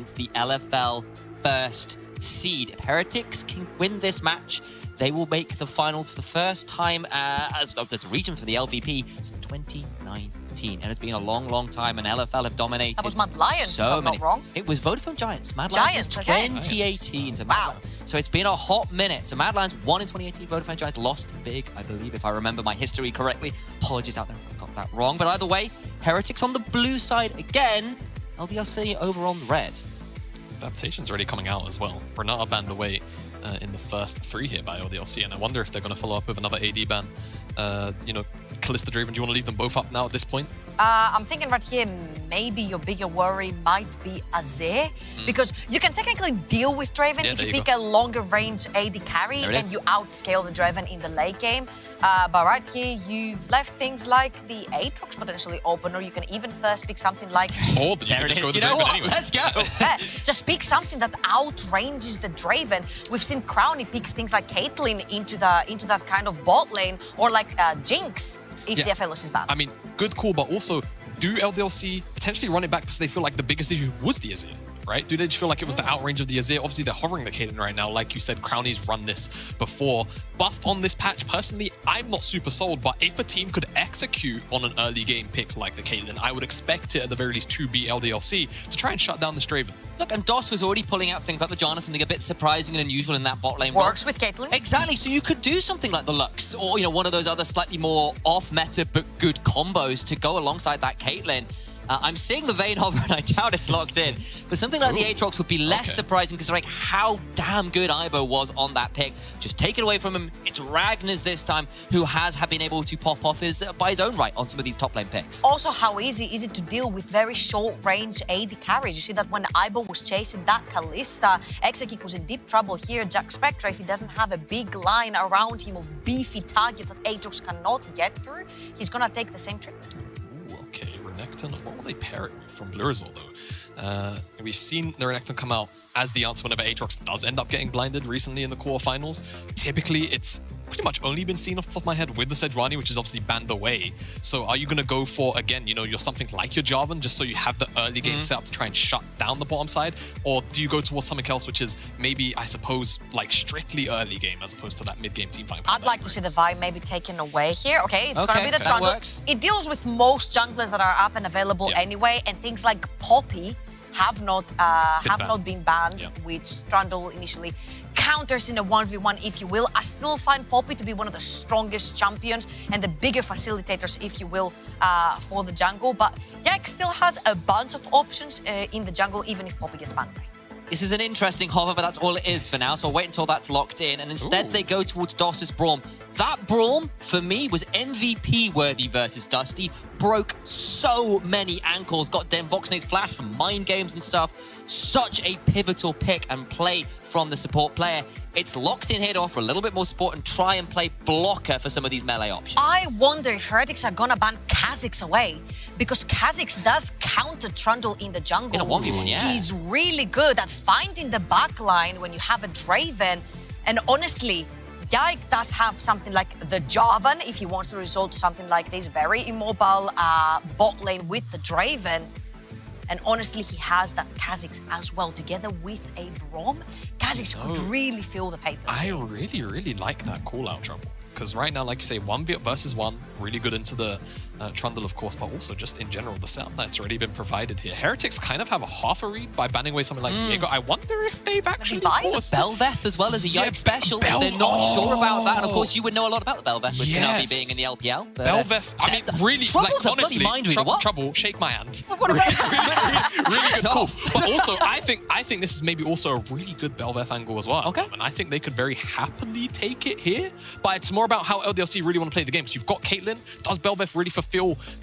against the LFL first seed. If Heretics can win this match, they will make the finals for the first time as a region for the LVP since 2019. And it's been a long, long time, and LFL have dominated. That was Mad Lions, if I'm not wrong. It was Vodafone Giants. Mad Lions was 2018. So wow. So it's been a hot minute. So Mad Lions won in 2018. Vodafone Giants lost big, I believe, if I remember my history correctly. Apologies out there if I got that wrong. But either way, Heretics on the blue side again. LDLC over on the red. Adaptation's already coming out as well. Renata banned away in the first 3 here by LDLC, and I wonder if they're going to follow up with another AD ban. You know, Kalista, Draven, do you want to leave them both up now at this point? I'm thinking right here, maybe your bigger worry might be Azir, because you can technically deal with Draven if you pick a longer range AD carry and you outscale the Draven in the late game. But right here, you've left things like the Aatrox potentially open, or you can even first pick something like... Oh, you can just go with the Draven anyway. Let's go! Just pick something that outranges the Draven. We've seen Crowny pick things like Caitlyn into that kind of bot lane, or like Jinx if the FLS is banned. I mean, good call, but also, do LDLC potentially run it back because they feel like the biggest issue was the Azir, right? Do they just feel like it was the outrange of the Azir? Obviously, they're hovering the Caitlyn right now. Like you said, Crowny's run this before. Buff on this patch, personally, I'm not super sold, but if a team could execute on an early game pick like the Caitlyn, I would expect it at the very least to be LDLC to try and shut down this Draven. Look, and DOS was already pulling out things like the Janna, something a bit surprising and unusual in that bot lane. Works with Caitlyn. Exactly, so you could do something like the Lux, or one of those other slightly more off-meta but good combos to go alongside that Caitlyn. I'm seeing the Vayne hover and I doubt it's locked in. But something like the Aatrox would be less surprising because like how damn good Ivo was on that pick. Just take it away from him. It's Ragnar's this time who has been able to pop off by his own right on some of these top lane picks. Also, how easy is it to deal with very short range AD carries? You see that when Ivo was chasing that Kalista, Exekik was in deep trouble here. Jack Spectre, if he doesn't have a big line around him of beefy targets that Aatrox cannot get through, he's gonna take the same treatment. Okay, Renekton, what will they pair it with from Blizzard though? We've seen the Renekton come out as the answer whenever Aatrox does end up getting blinded recently in the quarterfinals. Typically, it's pretty much only been seen off the top of my head with the Sejuani, which is obviously banned away. So are you going to go for, again, you're something like your Jarvan, just so you have the early game set up to try and shut down the bottom side? Or do you go towards something else, which is maybe, I suppose, like strictly early game as opposed to that mid-game team fight? I'd like to see the vibe maybe taken away here. Okay, it's going to be the jungle. It deals with most junglers that are up and available anyway, and things like Poppy have not been banned, which Strandle initially counters in a 1v1, if you will. I still find Poppy to be one of the strongest champions and the bigger facilitators, if you will, for the jungle. But Yak still has a bunch of options in the jungle, even if Poppy gets banned. This is an interesting hover, but that's all it is for now. So I'll wait until that's locked in. And instead, they go towards Doss's Braum. That Braum, for me, was MVP worthy versus Dusty. Broke so many ankles. Got Voxnate's flash from mind games and stuff. Such a pivotal pick and play from the support player. It's locked in here to offer a little bit more support and try and play blocker for some of these melee options. I wonder if Heretics are gonna ban Kha'Zix away, because Kha'Zix does counter Trundle in the jungle. In a 1v1, He's really good at finding the backline when you have a Draven. And honestly, Yike does have something like the Jarvan if he wants to resort to something like this very immobile bot lane with the Draven. And honestly, he has that Kha'Zix as well, together with a Braum. Kha'Zix could really feel the pain. I really, really like that call-out, Trouble. Because right now, like you say, 1v versus 1, really good into the Trundle, of course, but also just in general, the setup that's already been provided here. Heretics kind of have a half a read by banning away something like Viego. I wonder if they've actually forced Belveth as well as a Yike special. If they're not sure about that, and of course, you would know a lot about the Belveth with Kanavi being in the LPL. Belveth, I mean, really, like, honestly, Trouble, shake my hand. Really good call. But also, I think this is maybe also a really good Belveth angle as well. And I think they could very happily take it here. But it's more about how LDLC really want to play the game. So you've got Caitlyn. Does Belveth really fulfill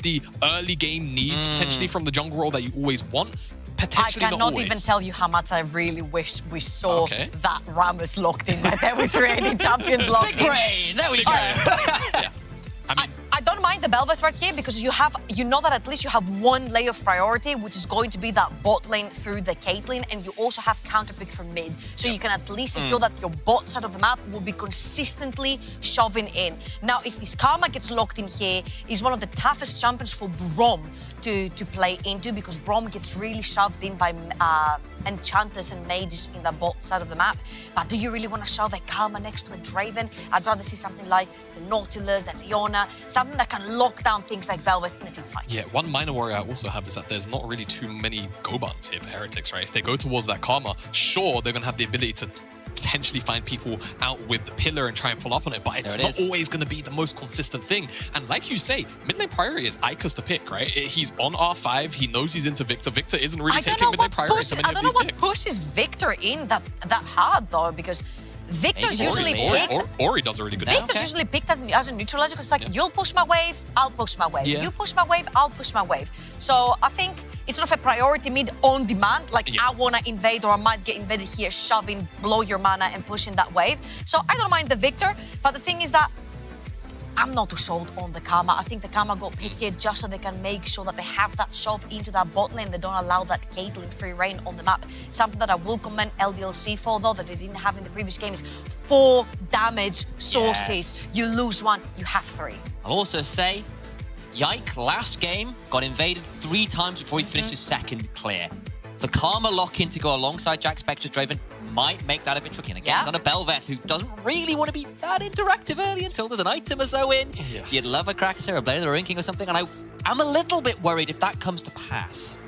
the early game needs potentially from the jungle role that you always want? Potentially I cannot even tell you how much I really wish we saw that Rammus locked in right there with 3 AD champions locked in. Big brain, there we go. I don't mind the Belveth right here because you know that at least you have one layer of priority, which is going to be that bot lane through the Caitlyn, and you also have counterpick from mid. So you can at least secure that your bot side of the map will be consistently shoving in. Now, if this Karma gets locked in here, is one of the toughest champions for Braum to play into, because Braum gets really shoved in by enchanters and mages in the bot side of the map. But do you really want to shove the Karma next to a Draven? I'd rather see something like the Nautilus, the Leona, something that can lock down things like Bel'Veth in a team fight. Yeah, one minor worry I also have is that there's not really too many go-buns here for Heretics, right? If they go towards that Karma, sure, they're going to have the ability to potentially find people out with the pillar and try and follow up on it, but it's not always going to be the most consistent thing. And like you say, mid lane priority is Ika's to pick, right? He's on R5, he knows he's into Victor. Victor isn't really taking mid lane priority to many of these picks. I don't know what pushes Victor in that hard though, because Victor's usually picked. Or he does a really good job. Victor's usually picked as a neutralizer because like, you'll push my wave, I'll push my wave. You push my wave, I'll push my wave. So I think it's sort of a priority mid on demand. Like I want to invade or I might get invaded here, shoving, blow your mana and pushing that wave. So I don't mind the Victor, but the thing is that I'm not too sold on the Karma. I think the Karma got picked here just so they can make sure that they have that shove into that bot lane. They don't allow that Caitlyn free reign on the map. Something that I will commend LDLC for, though, that they didn't have in the previous game is 4 damage sources. You lose 1, you have 3. I'll also say, Yike last game got invaded 3 times before he finished his second clear. The Karma lock-in to go alongside Jack Spectre's Draven might make that a bit tricky. And again, it's on a Bel'Veth who doesn't really want to be that interactive early until there's an item or so in. You'd love a Kraxer, a Blade of the Ruin King or something, and I'm a little bit worried if that comes to pass.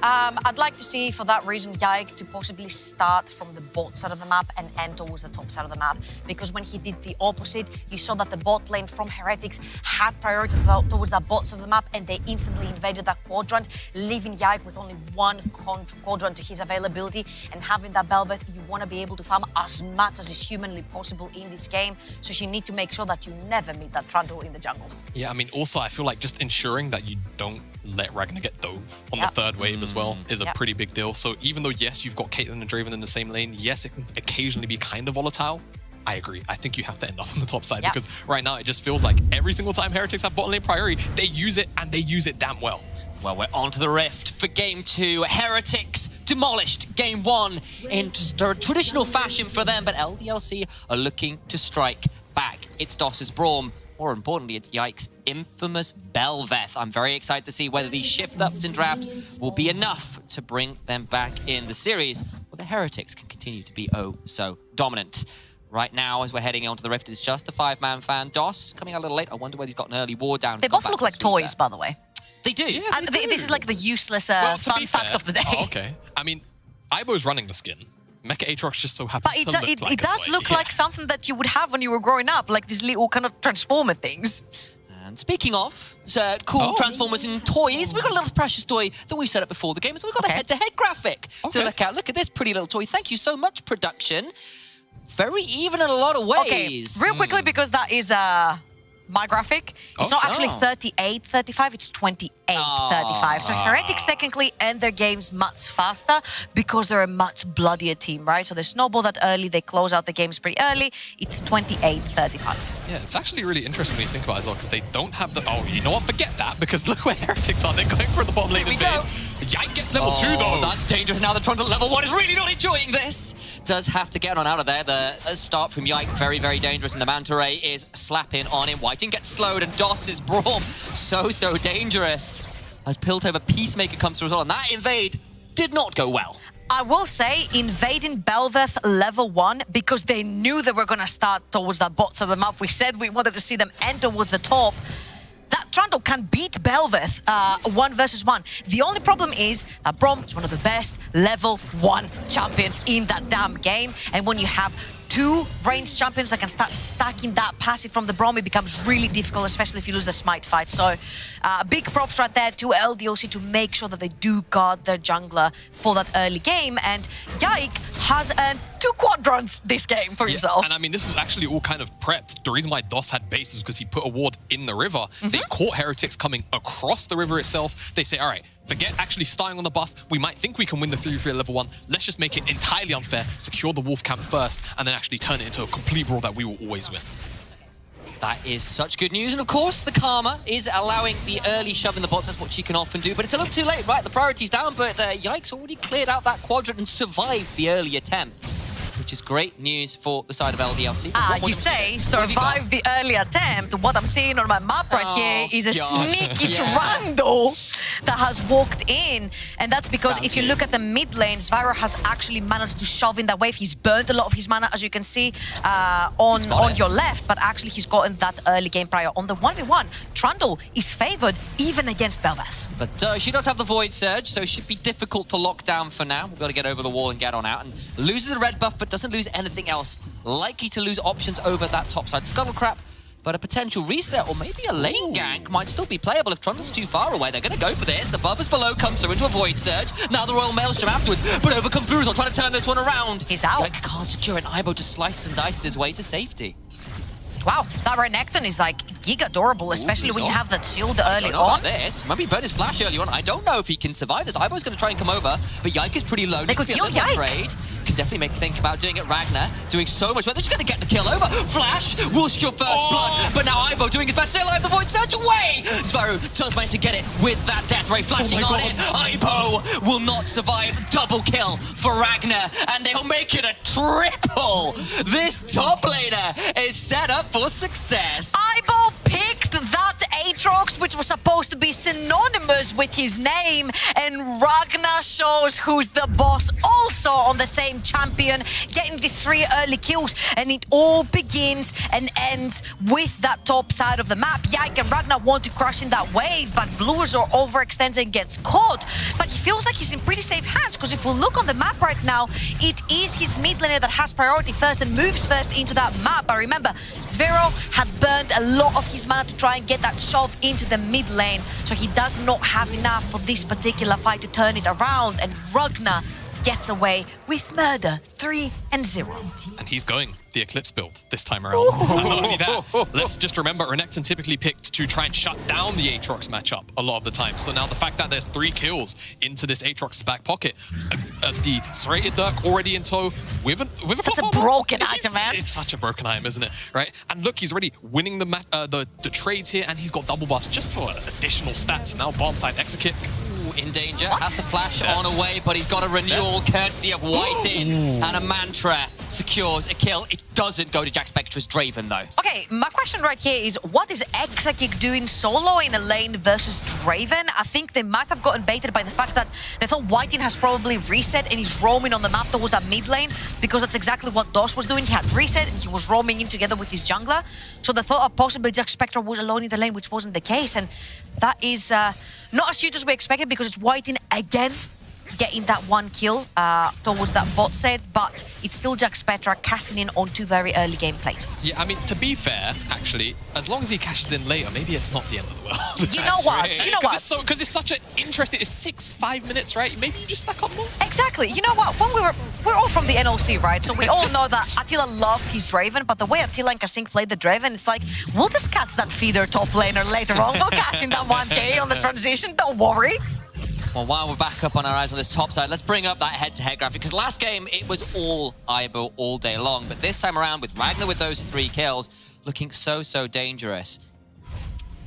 I'd like to see, for that reason, Yike to possibly start from the bot side of the map and end towards the top side of the map. Because when he did the opposite, you saw that the bot lane from Heretics had priority towards that bot side of the map, and they instantly invaded that quadrant, leaving Yike with only 1 quadrant to his availability. And having that Bel'Veth, you want to be able to farm as much as is humanly possible in this game. So you need to make sure that you never meet that Trundle in the jungle. Yeah, I mean, also, I feel like just ensuring that you don't let Ragnar get dove on the 3rd wave as well is a pretty big deal. So even though, yes, you've got Caitlyn and Draven in the same lane, yes, it can occasionally be kind of volatile. I agree. I think you have to end up on the top side because right now it just feels like every single time Heretics have bottom lane priority, they use it and they use it damn well. Well, we're on to the Rift for Game 2. Heretics demolished Game 1 in just a traditional fashion for them, but LDLC are looking to strike back. It's DOS's Braum. More importantly, it's Yike's infamous Bel'Veth. I'm very excited to see whether these shift-ups in draft will be enough to bring them back in the series, or the Heretics can continue to be oh so dominant. Right now, as we're heading onto the Rift, it's just the 5-man fan. DOS coming out a little late. I wonder whether he's got an early war down. They both look like toys, by the way. They do. Yeah, they do. This is like the useless fun fact of the day. Oh, okay. I mean, Ibo's running the skin. Mecha Aatrox just so happens to look like it does look like something that you would have when you were growing up, like these little kind of transformer things. And speaking of cool Transformers and toys, we've got a little precious toy that we set up before the game. So we've got a head-to-head graphic to look at. Look at this pretty little toy. Thank you so much, production. Very even in a lot of ways. Okay, real quickly, because that is my graphic. It's not actually 38-35, it's 28-35. So Heretics technically end their games much faster because they're a much bloodier team, right? So they snowball that early, they close out the games pretty early. It's 28-35. Yeah, it's actually really interesting when you think about it as well, because they don't have the... Oh, you know what? Forget that, because look where Heretics are. They're going for the bottom lane invade. Yike gets level 2, though. That's dangerous. Now the Trundle level 1 is really not enjoying this. Does have to get on out of there. The start from Yike, very, very dangerous. And the Manta Ray is slapping on him. Whiting gets slowed, and DOS's Braum, so dangerous. As Piltover Peacemaker comes through as well, and that invade did not go well. I will say, invading Bel'Veth level 1, because they knew they were going to start towards that bot side of the map. We said we wanted to see them enter towards the top. That Trundle can beat Bel'Veth 1 versus 1. The only problem is that Braum is one of the best level 1 champions in that damn game. And when you have 2 ranged champions that can start stacking that passive from the Braum, it becomes really difficult, especially if you lose the smite fight. So big props right there to LDLC to make sure that they do guard their jungler for that early game. And Yike has earned 2 quadrants this game for himself. And I mean, this is actually all kind of prepped. The reason why DOS had base was because he put a ward in the river. They caught Heretics coming across the river itself. They say, all right, forget actually starting on the buff. We might think we can win the 3-3 at level 1. Let's just make it entirely unfair, secure the Wolf Camp first, and then actually turn it into a complete brawl that we will always win. That is such good news. And of course, the Karma is allowing the early shove in the box. That's what she can often do. But it's a little too late, right? The priority's down, but Yike's already cleared out that quadrant and survived the early attempts, which which is great news for the side of LDLC. You say survive the early attempt. What I'm seeing on my map right here is a sneaky Trundle that has walked in. And that's because if you look at the mid lane, Zvyro has actually managed to shove in that wave. He's burnt a lot of his mana, as you can see on your left, but actually he's gotten that early game prior. On the 1v1, Trundle is favored even against Bel'Veth. But she does have the Void Surge, so it should be difficult to lock down for now. We've got to get over the wall and get on out. And loses a red buff, but doesn't lose anything else. Likely to lose options over that topside Scuttlecrap. But a potential reset or maybe a lane gank might still be playable if Trundle's too far away. They're going to go for this. Above as below comes through into a Void Surge. Now the Royal Maelstrom afterwards. But over comes Blurizol trying to turn this one around. He's out. Yike can't secure it. Ibo just slices and dices his way to safety. Wow, that Renekton is like giga durable, especially when you have that shield early on. This. Maybe burn his flash early on. I don't know if he can survive this. Ibo's going to try and come over, but Yike is pretty low. They could kill Yike. Afraid. Can definitely make think about doing it. Ragnar doing so much. They're just going to get the kill over. Flash will secure first blood, but now Ibo doing his best. Still alive, the Void Surge away. Zvyro does manage to get it with that Death Ray flashing on in. Ibo will not survive. Double kill for Ragnar, and they'll make it a triple. This top laner is set up for success. Ibo picked that Aatrox, which was supposed to be synonymous with his name, and Ragnar shows who's the boss, also on the same champion, getting these 3 early kills, and it all begins and ends with that top side of the map. Yike and Ragnar want to crush in that wave, but Blurizol overextends and gets caught. But he feels like he's in pretty safe hands, because if we look on the map right now, it is his mid laner that has priority first and moves first into that map. But remember, Zvyro had burned a lot of his mana to try and get that shove into the mid lane, so he does not have enough for this particular fight to turn it around, and Ragnar gets away with murder, 3-0. And he's going the Eclipse build this time around. And not only that, let's just remember, Renekton typically picked to try and shut down the Aatrox matchup a lot of the time. So now the fact that there's 3 kills into this Aatrox's back pocket, the Serrated Dirk already in tow with a such a broken item, man. It's such a broken item, isn't it? Right? And look, he's already winning the trades here, and he's got double buffs just for additional stats. Now bomb side execute. In danger, has to flash on away, but he's got a renewal courtesy of Whiting, and a Mantra secures a kill. It doesn't go to Jack Spectra's Draven, though. Okay, my question right here is, what is Exakik doing solo in a lane versus Draven? I think they might have gotten baited by the fact that they thought Whiting has probably reset and he's roaming on the map towards that mid lane, because that's exactly what DOS was doing. He had reset and he was roaming in together with his jungler. So they thought possibly Jack Spectra was alone in the lane, which wasn't the case. And that is not as huge as we expected, because it's Whiting again getting that 1 kill towards that bot side, but it's still Jack Spectra cashing in on 2 very early game plays. Yeah, I mean, to be fair, actually, as long as he cashes in later, maybe it's not the end of the world. You know what? Right? You know what? Because it's such an interesting, it's 5 minutes, right? Maybe you just stack up more. Exactly. You know what? When we're all from the NLC, right? So we all know that Attila loved his Draven, but the way Attila and Kasink played the Draven, it's like, we'll just catch that feeder top laner later on. We'll cash in that 1k on the transition, don't worry. Well, while we're back up on our eyes on this top side, let's bring up that head-to-head graphic, because last game, it was all Ibo all day long, but this time around, with Ragnar with those 3 kills, looking so dangerous.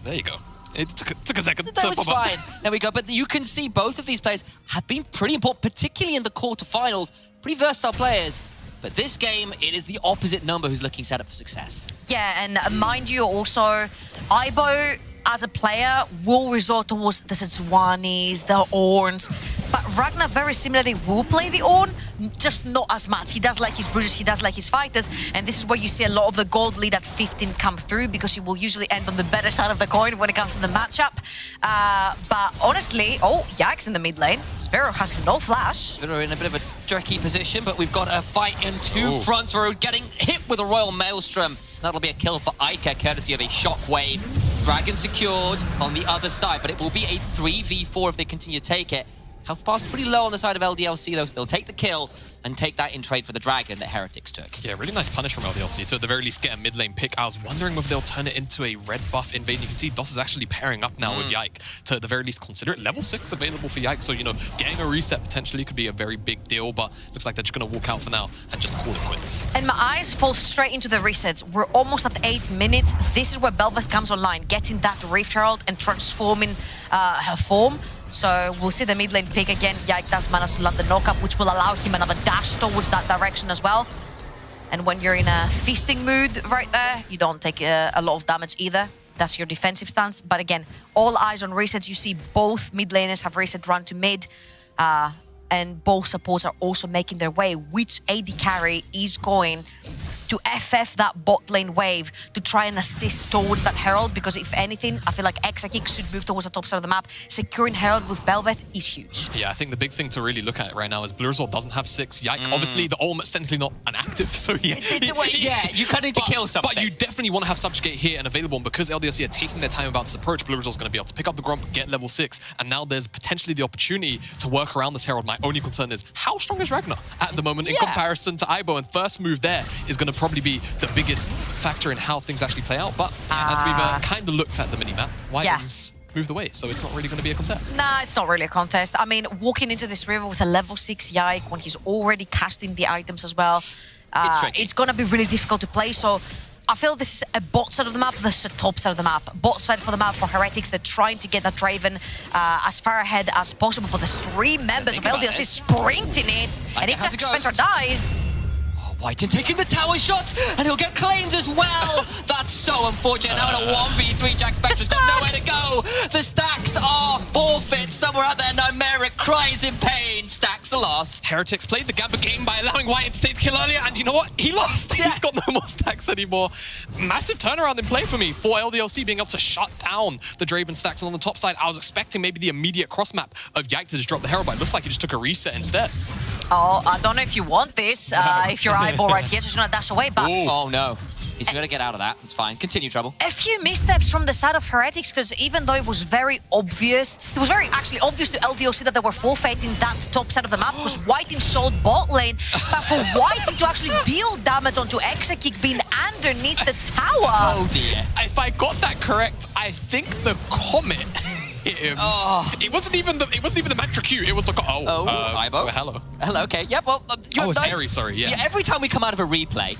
There you go. It took a second. That was fine. There we go. But you can see both of these players have been pretty important, particularly in the quarterfinals. Pretty versatile players. But this game, it is the opposite number who's looking set up for success. Yeah, and mind you also, Ibo, as a player, will resort towards the Sejuanis, the Orns, but Ragnar very similarly will play the Orn, just not as much. He does like his Bruisers, he does like his Fighters, and this is where you see a lot of the gold lead at 15 come through, because he will usually end on the better side of the coin when it comes to the matchup. But honestly, Yikes in the mid lane. Zvyro has no flash. Zvyro in a bit of a jerky position, but we've got a fight in 2 fronts. Zvyro getting hit with a Royal Maelstrom. That'll be a kill for Ica, courtesy of a Shockwave. Dragon secured on the other side, but it will be a 3v4 if they continue to take it. Health bar's pretty low on the side of LDLC, though, so they'll take the kill and take that in trade for the Dragon that Heretics took. Yeah, really nice punish from LDLC to at the very least get a mid lane pick. I was wondering if they'll turn it into a red buff invade. You can see DOS is actually pairing up now with Yike to at the very least consider it. Level 6 available for Yike, so, you know, getting a reset potentially could be a very big deal, but looks like they're just going to walk out for now and just call it quits. And my eyes fall straight into the resets. We're almost at 8 minutes. This is where Bel'Veth comes online, getting that Rift Herald and transforming her form. So we'll see the mid lane pick again. Yike does manage to land the knockup, which will allow him another dash towards that direction as well. And when you're in a feasting mood right there, you don't take a lot of damage either. That's your defensive stance. But again, all eyes on resets. You see both mid laners have reset run to mid. And both supports are also making their way. Which AD carry is going to FF that bot lane wave to try and assist towards that Herald? Because if anything, I feel like Exakik should move towards the top side of the map. Securing Herald with Bel'Veth is huge. Yeah, I think the big thing to really look at right now is Blurrizor doesn't have 6. Yike, obviously the ultimate's technically not an active, so yeah. Yeah, you kind of need to kill something. But you definitely want to have Subjugate here and available, and because LDLC are taking their time about this approach, Blurrizor's going to be able to pick up the Gromp, get level 6, and now there's potentially the opportunity to work around this Herald. My only concern is, how strong is Ragnar at the moment in comparison to Aibo? And first move there is going to probably be the biggest factor in how things actually play out. But as we've kind of looked at the minimap, Whiten's moved away, so it's not really going to be a contest. Nah, it's not really a contest. I mean, walking into this river with a level 6 Yike when he's already casting the items as well, it's going to be really difficult to play. So I feel this is a bot side of the map, this is a top side of the map. Bot side for the map for Heretics. They're trying to get that Draven as far ahead as possible, but there's 3 members of LDLC sprinting it. And if Jack Spencer dies... Whiten taking the tower shots, and he'll get claimed as well. That's so unfortunate. Now in a 1v3, Jack Spector's got nowhere to go. The stacks are forfeit. Somewhere out there, Numeric cries in pain. Stacks are lost. Heretics played the Gamba game by allowing Whiten to take the kill earlier, and you know what? He lost. He's got no more stacks anymore. Massive turnaround in play for me for LDLC being able to shut down the Draven stacks. And on the top side, I was expecting maybe the immediate cross map of Yike to just drop the Herald, but it looks like he just took a reset instead. Oh, I don't know if you want this. If you're eyeball right here, so he's gonna dash away, but... Oh no. He's gonna get out of that. It's fine. Continue, Trouble. A few missteps from the side of Heretics, because even though it was very obvious, it was very actually obvious to LDLC that they were forfeiting that top side of the map, because Whiten showed bot lane, but for Whiten to actually deal damage onto Exakik being underneath the tower. Oh dear. If I got that correct, I think the Comet... It wasn't even the Mantra Q. It was the Aibo. Hello. Hello. Okay. Yep. Well, it's Harry. Sorry. Yeah. Every time we come out of a replay,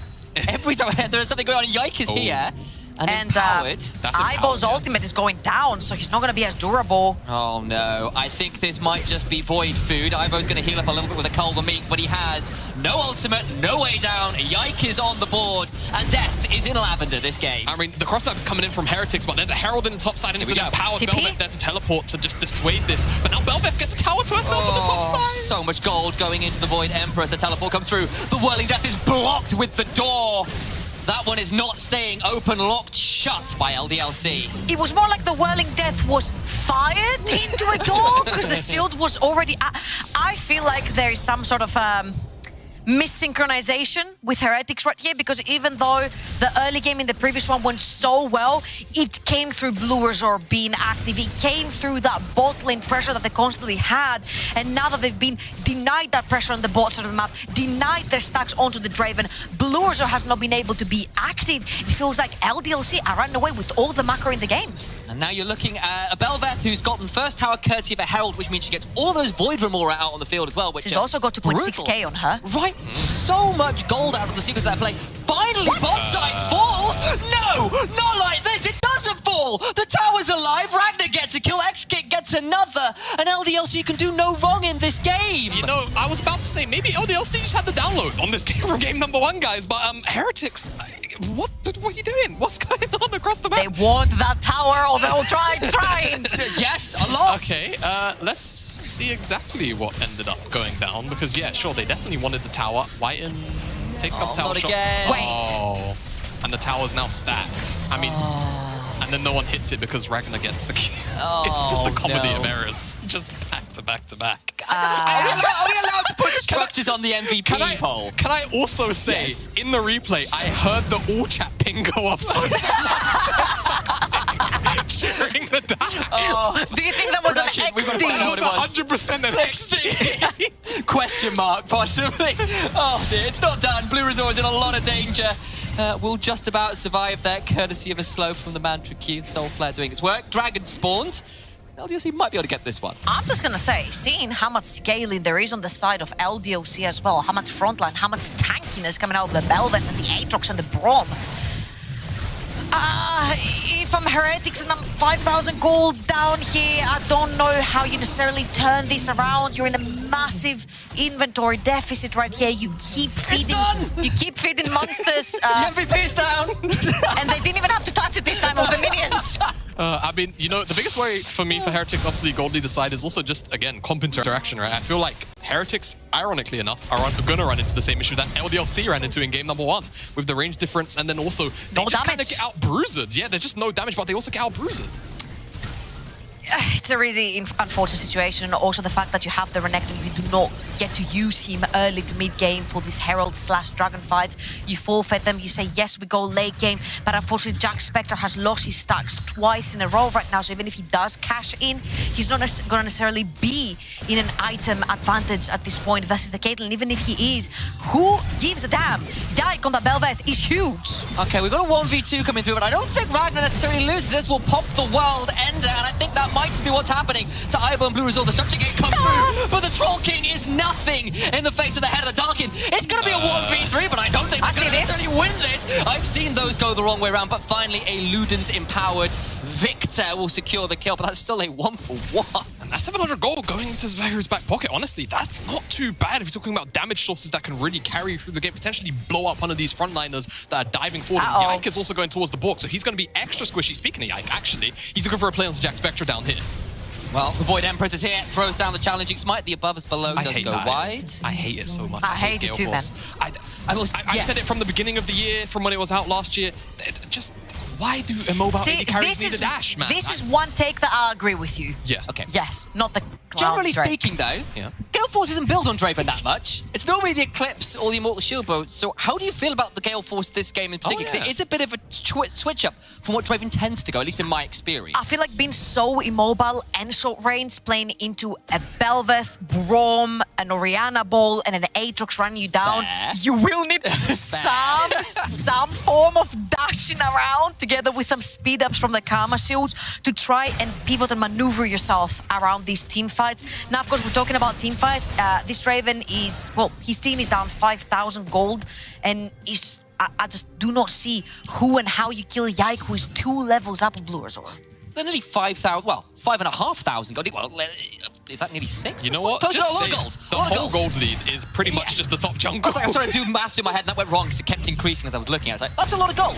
every time there's something going on, Yike is here. And Aibo's ultimate is going down, so he's not going to be as durable. Oh no, I think this might just be void food. Aibo's going to heal up a little bit with a Culver Meat, but he has no ultimate, no way down. Yike is on the board, and death is in lavender this game. I mean, the cross map's coming in from Heretics, but there's a Herald in the top side, and it's an empowered Bel'Veth there to teleport to just dissuade this. But now Bel'Veth gets a tower to herself on the top side. So much gold going into the Void Emperor as the teleport comes through. The Whirling Death is blocked with the door. That one is not staying open, locked shut by LDLC. It was more like the Whirling Death was fired into a door because the shield was already... I feel like there is some sort of missynchronization with Heretics right here, because even though the early game in the previous one went so well, it came through Blurrizor being active. It came through that bot lane pressure that they constantly had, and now that they've been denied that pressure on the bot side of the map, denied their stacks onto the Draven, Blurrizor has not been able to be active. It feels like LDLC are running away with all the macro in the game. And now you're looking at a Bel'Veth who's gotten first tower courtesy of a Herald, which means she gets all those Void Remora out on the field as well, which she's also got 2.6k on her. Right, so much gold out of the sequence of that play. Finally, bot side falls! No, not like this, it doesn't fall! The tower's alive, Ragnar gets a kill, X-Kick gets another, and LDLC can do no wrong in this game! You know, I was about to say, maybe LDLC just had the download on this game from game number 1, guys, but Heretics, what are you doing? What's going on across the map? They want that tower, or they'll try. Yes, a lot! Okay, let's see exactly what ended up going down, because yeah, sure, they definitely wanted the tower. Whiten takes a couple tower shots. Wait. And the tower's now stacked. I mean, and then no one hits it because Ragnar gets the kill. It's just a comedy of errors. Just back to back to back. Are we allowed to put structures on the MVP poll? Can I also say, in the replay, I heard the all chat ping go off, so someone said something during the dive. Do you think that was an XD? That was 100% an XD. Question mark, possibly. Oh dear, it's not done. Blurrizor is in a lot of danger. Will just about survive that, courtesy of a slow from the Mantra Q. Soul Flare doing its work. Dragon spawns. LDLC might be able to get this one. I'm just going to say, seeing how much scaling there is on the side of LDLC as well, how much frontline, how much tankiness coming out of the Bel'Veth and the Aatrox and the Braum. If I'm Heretics and I'm 5,000 gold down here, I don't know how you necessarily turn this around. You're in a massive inventory deficit right here. You keep feeding monsters. The MVP is down. And they didn't even have to touch it this time of the minions. I mean, you know, the biggest worry for me for Heretics, obviously Gold leader side, is also just, again, comp interaction, right? I feel like Heretics, ironically enough, are going to run into the same issue that LDLC ran into in game number 1, with the range difference, and then also they just kind of get out-bruised. Yeah, there's just no damage, but they also get out-bruised. It's a really unfortunate situation, and also the fact that you have the Renekton, you do not get to use him early to mid-game for these Herald/Dragon fights. You forfeit them, you say, yes, we go late game, but unfortunately Jack Spectre has lost his stacks twice in a row right now, so even if he does cash in, he's not going to necessarily be in an item advantage at this point versus the Caitlyn. Even if he is, who gives a damn? Yike on the Bel'Veth is huge. Okay, we've got a 1v2 coming through, but I don't think Ragnar necessarily loses. This will pop the world ender, and I think that might just be what's happening to Ibo and Blue Resort. The Structure Gate come through, but the Troll King is nothing in the face of the head of the Darkin. It's going to be a 1v3, but I don't think they're going to necessarily win this. I've seen those go the wrong way around, but finally a Ludens empowered Victor will secure the kill, but that's still a 1-for-1. And that's 700 gold going into Zvair's back pocket. Honestly, that's not too bad if you're talking about damage sources that can really carry through the game, potentially blow up one of these frontliners that are diving forward. Yike is also going towards the Bork, so he's going to be extra squishy. Speaking of Yike, actually, he's looking for a play on Jack Spectre down here. Well, the Void Empress is here, throws down the challenging smite. The above is below does go wide. I hate it so much. I hate it too, man. I said it from the beginning of the year, from when it was out last year. Just why do immobile AD carries need a dash, man? This is one take that I agree with you. Yeah. Okay. Yes, not the Generally Drake. speaking, though, Gale Force isn't built on Draven that much. It's normally the Eclipse or the Immortal Shield Bow. So how do you feel about the Gale Force this game in particular? Because it is a bit of a switch up from what Draven tends to go, at least in my experience. I feel like being so immobile and short range, playing into a Bel'Veth, Braum, an Orianna Ball, and an Aatrox running you down, you will need some form of dashing around together with some speed ups from the Karma Shields to try and pivot and maneuver yourself around these team fights. Now, of course, we're talking about team fights. This Draven is, well, his team is down 5,000 gold, and I just do not see who and how you kill Yike, who is 2 levels up on Blue Resort. They're nearly 5,000, well, 5,500 gold. Well, is that nearly 6? You know what? Just say gold. The whole gold lead is pretty much just the top jungle. I was trying to do maths in my head, and that went wrong because it kept increasing as I was looking at it. It's like, that's a lot of gold.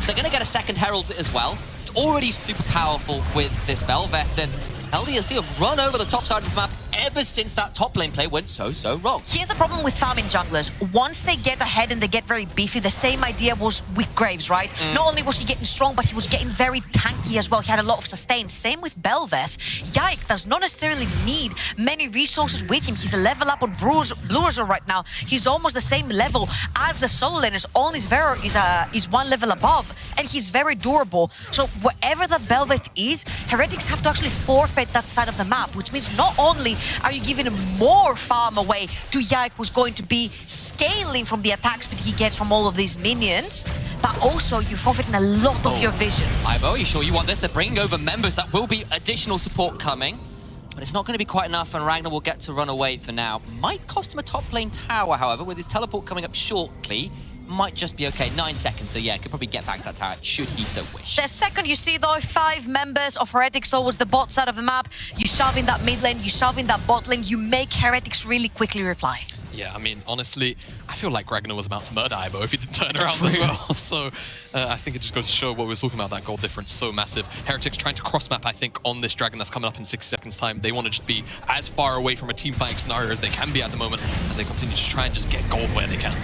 They're going to get a second Herald as well. It's already super powerful with this Bel'Veth, and LDLC have run over the top side of this map ever since that top lane play went so wrong. Here's the problem with farming junglers. Once they get ahead and they get very beefy, the same idea was with Graves, right? Not only was he getting strong, but he was getting very tanky as well. He had a lot of sustain. Same with Bel'Veth. Yike does not necessarily need many resources with him. He's a level up on Blue Resort right now. He's almost the same level as the solo laners. Only Zvair is 1 level above, and he's very durable. So wherever that Bel'Veth is, Heretics have to actually forfeit that side of the map, which means not only are you giving more farm away to Yike, who's going to be scaling from the attack speed he gets from all of these minions, but also you're forfeiting a lot of your vision. Ivo, are you sure you want this to bring over members? That will be additional support coming, but it's not going to be quite enough, and Ragnar will get to run away for now. Might cost him a top lane tower, however, with his teleport coming up shortly. Might just be okay. 9 seconds, so yeah, could probably get back to that tower, should he so wish. The second you see, though, 5 members of Heretics towards the bot side of the map, you shove in that mid lane, you shove in that bot lane, you make Heretics really quickly reply. Yeah, I mean, honestly, I feel like Ragnar was about to murder Ibo if he didn't turn around as well. So I think it just goes to show what we were talking about, that gold difference so massive. Heretics trying to cross-map, I think, on this Dragon that's coming up in 60 seconds' time. They want to just be as far away from a team-fighting scenario as they can be at the moment as they continue to try and just get gold where they can.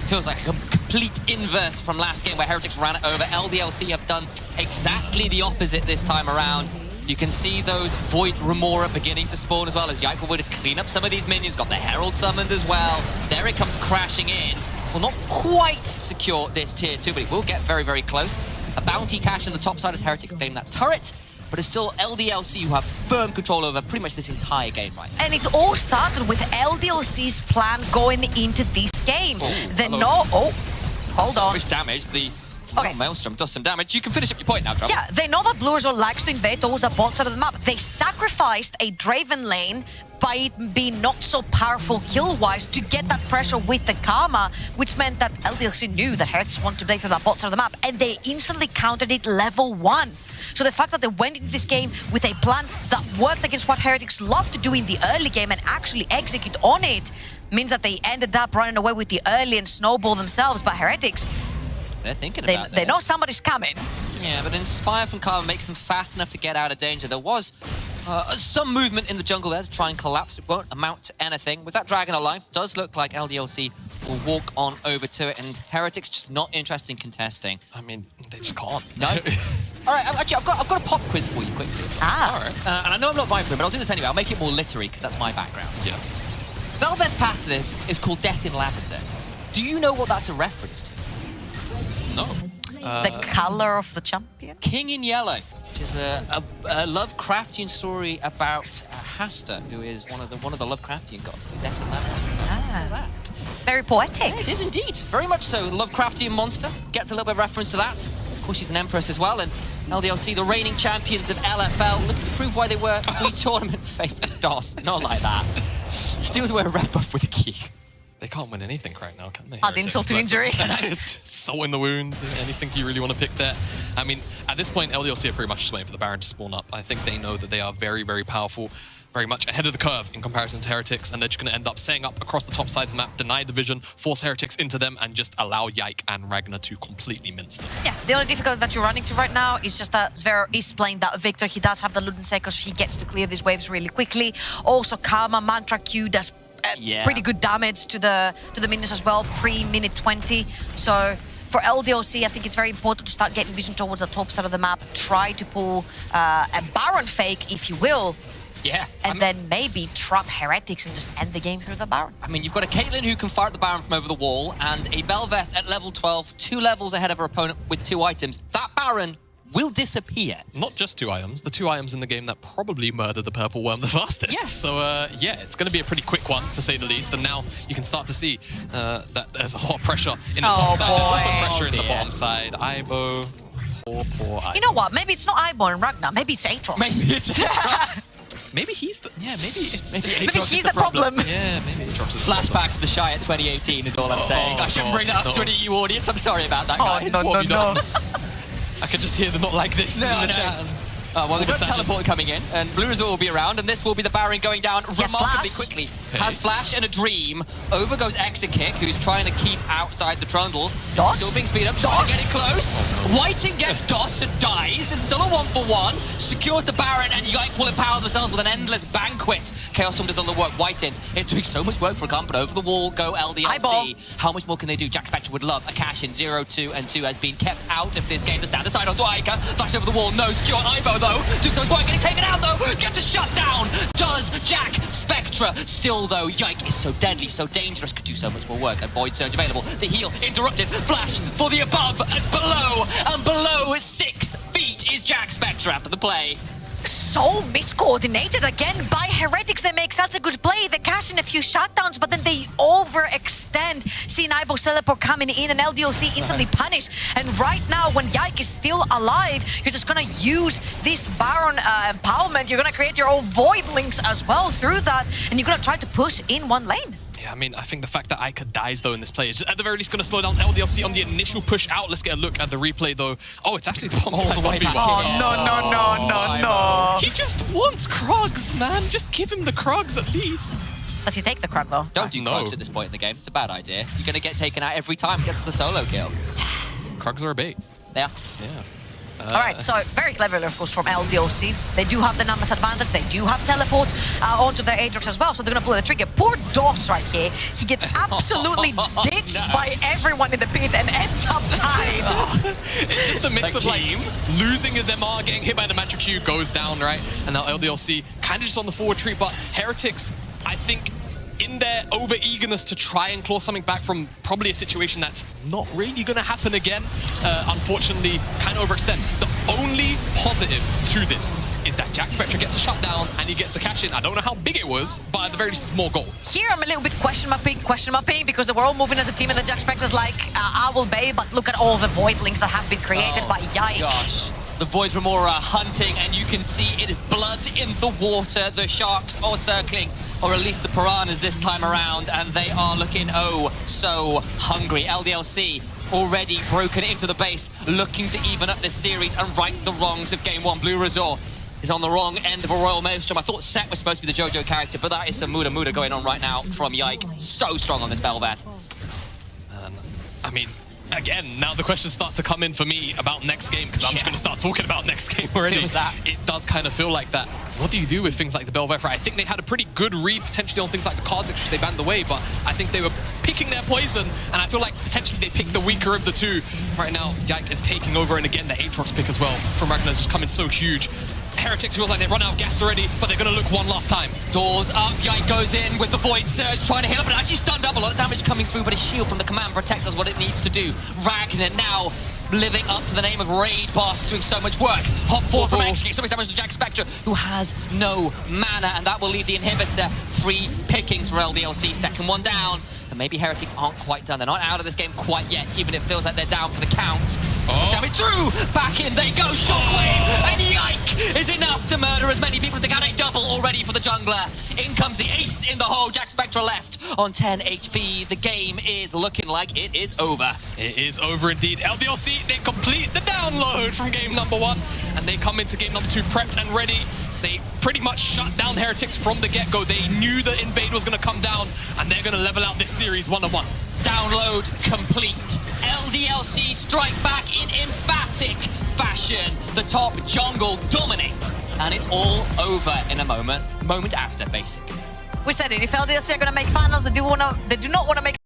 Feels like a complete inverse from last game where Heretics ran it over. LDLC have done exactly the opposite this time around. You can see those Void Remora beginning to spawn as well as Yike will clean up some of these minions. Got the Herald summoned as well. There it comes crashing in. Will not quite secure this tier 2, but it will get very close. A bounty cache on the top side as Heretics claim that turret, but it's still LDLC who have firm control over pretty much this entire game right now. And it all started with LDLC's plan going into this game. Hold on. Damage. The Okay. Oh, Maelstrom does some damage. You can finish up your point now, Trouble. Yeah, they know that Blue Resort likes to invade towards the bot side of the map. They sacrificed a Draven lane by it being not so powerful kill-wise to get that pressure with the Karma, which meant that LDLC knew that Heretics wanted to play through that bot side of the map, and they instantly countered it level 1. So the fact that they went into this game with a plan that worked against what Heretics love to do in the early game and actually execute on it means that they ended up running away with the early and snowball themselves. But Heretics, they're thinking about this. They know somebody's coming. Yeah, but Inspire from Karma makes them fast enough to get out of danger. There was some movement in the jungle there to try and collapse. It won't amount to anything. With that Dragon alive, does look like LDLC will walk on over to it, and Heretics just not interested in contesting. I mean, they just can't. No. All right, actually, I've got a pop quiz for you quickly. Ah. All right. And I know I'm not Viper, but I'll do this anyway. I'll make it more literary because that's my background. Yeah. Velvet's passive is called Death in Lavender. Do you know what that's a reference to? No. The color of the champion? King in Yellow, which is a Lovecraftian story about Hasta, who is one of the Lovecraftian gods. So Death in Lavender. Very poetic. Yeah, it is indeed. Very much so. Lovecraftian monster. Gets a little bit of reference to that. Of course, she's an empress as well. And LDLC, the reigning champions of LFL, looking to prove why they were tournament favorites. DOS. Not like that. Steals away a red buff with a key. They can't win anything right now, can they? Add insult to injury. It's so in the wound. Anything you really want to pick there? I mean, at this point, LDLC are pretty much just waiting for the Baron to spawn up. I think they know that they are very, very powerful, very much ahead of the curve in comparison to Heretics, and they're just going to end up setting up across the top side of the map, deny the vision, force Heretics into them, and just allow Yike and Ragnar to completely mince them. Yeah, the only difficulty that you're running to right now is just that Zver is playing that Victor. He does have the Luden Seiko, so he gets to clear these waves really quickly. Also, Karma, Mantra Q does pretty good damage to the minions as well, pre-minute 20. So for LDLC, I think it's very important to start getting vision towards the top side of the map, try to pull a Baron fake, if you will. Yeah. And then maybe trap Heretics and just end the game through the Baron. I mean, you've got a Caitlyn who can fire at the Baron from over the wall, and a Belveth at level 12, 2 levels ahead of her opponent with 2 items. That Baron will disappear. Not just 2 items, the 2 items in the game that probably murdered the purple worm the fastest. Yeah. So yeah, it's going to be a pretty quick one, to say the least. And now you can start to see that there's a lot of pressure in the top side. There's also pressure in the bottom side. Ibo, poor Ibo. You know what? Maybe it's not Ibo and Ragnar. Maybe it's Aatrox. Maybe it's Aatrox. Maybe he's the... Yeah, maybe it's... Maybe he's the problem. Yeah, maybe Aatrox is the problem. Flashback to the Shy at 2018 is all I'm saying. I shouldn't bring that up to an EU audience. I'm sorry about that, guys. What have you done? I can just hear the not like this in the chat. Well, we've got a teleport coming in, and Blue Resort will be around, and this will be the Baron going down remarkably quickly. Hey. Has Flash and a Dream. Over goes Exekick, who's trying to keep outside the trundle. DOS? Still being speed up, trying to get it close. Whiting gets DOS and dies. It's still a 1-for-1. Secures the Baron, and Yike will empower themselves with an endless banquet. Chaos Storm does all the work. Whiting is doing so much work for a gun, but over the wall go LDLC. Eyeball. How much more can they do? Jack Spectre would love a cash in 0, 2, and 2 has been kept out of this game. The stand aside onto Ica. Flash over the wall. No secure Ivo, though. Doing so getting taken out though, gets a shut down, does Jack Spectre. Still though, Yike is so deadly, so dangerous, could do so much more work, and Void Surge available. The heal interrupted, Flash for the above and below 6 feet is Jack Spectre after the play. So miscoordinated again by Heretics. They make such a good play. They cash in a few shutdowns, but then they overextend. See Ibo's teleport coming in, and LDLC instantly punished. And right now, when Yike is still alive, you're just gonna use this Baron empowerment. You're gonna create your own Void Links as well through that, and you're gonna try to push in one lane. Yeah, I mean, I think the fact that Ica dies, though, in this play is at the very least going to slow down LDLC on the initial push out. Let's get a look at the replay, though. Oh, it's actually the bottom side. the way back. No. He just wants Krugs, man. Just give him the Krugs at least. Does he take the Krug, though? Don't do Krugs at this point in the game. It's a bad idea. You're going to get taken out every time it gets the solo kill. Krugs are a bait. Yeah. Yeah. All right, so very cleverly, of course, from LDLC. They do have the numbers advantage. They do have teleport onto their Aatrox as well, so they're going to pull the trigger. Poor DOS right here. He gets absolutely ditched by everyone in the pit and ends up tied. It's just a mix of like losing his MR, getting hit by the Mantra Q, goes down, right? And now LDLC kind of just on the forward retreat, but Heretics, I think, in their over-eagerness to try and claw something back from probably a situation that's not really going to happen again, unfortunately, kind of overextend. The only positive to this is that Jack Spectre gets a shutdown and he gets a cash in. I don't know how big it was, but at the very least, small goal. Here I'm a little bit question marking because they were all moving as a team and the Jack Spectre's like, I will Bay, but look at all the Voidlings that have been created by Yike. Gosh. The Void Remora hunting, and you can see it is blood in the water. The sharks are circling, or at least the piranhas this time around, and they are looking oh so hungry. LDLC already broken into the base, looking to even up this series and right the wrongs of Game 1. Blue Resort is on the wrong end of a Royal Maelstrom. I thought Set was supposed to be the JoJo character, but that is some Muda going on right now from Yike. So strong on this Bel'Veth. I mean, again, now the questions start to come in for me about next game, because I'm just going to start talking about next game already. Feels that. It does kind of feel like that. What do you do with things like the Bel'Veth? I think they had a pretty good read potentially on things like the Kha'Zix, which they banned away, but I think they were picking their poison, and I feel like potentially they picked the weaker of the two. Right now, Yike is taking over, and again, the Aatrox pick as well from Ragnar's just coming so huge. Heretics feels like they've run out of gas already, but they're going to look one last time. Doors up, Yike goes in with the Void Surge, trying to heal up, but actually stunned up. A lot of damage coming through, but a shield from the Command Protect does what it needs to do. Ragnar now living up to the name of Raid Boss, doing so much work. Hop 4 from Execute, so much damage to Jack Spectre, who has no mana, and that will leave the inhibitor. 3 pickings for LDLC, second one down. And maybe Heretics aren't quite done. They're not out of this game quite yet, even if it feels like they're down for the count. Damage through! Back in they go! Shockwave! And Yike is enough to murder as many people as they can. A double already for the jungler. In comes the ace in the hole. Jack Spectre left on 10 HP. The game is looking like it is over. It is over indeed. LDLC, they complete the download from game number 1, and they come into game number 2 prepped and ready. They pretty much shut down Heretics from the get-go. They knew the invade was going to come down, and they're going to level out this series 1-1. Download complete. LDLC strike back in emphatic fashion. The top jungle dominate, and it's all over in a moment after, basically. We said it, if LDLC are going to make finals, they do not want to make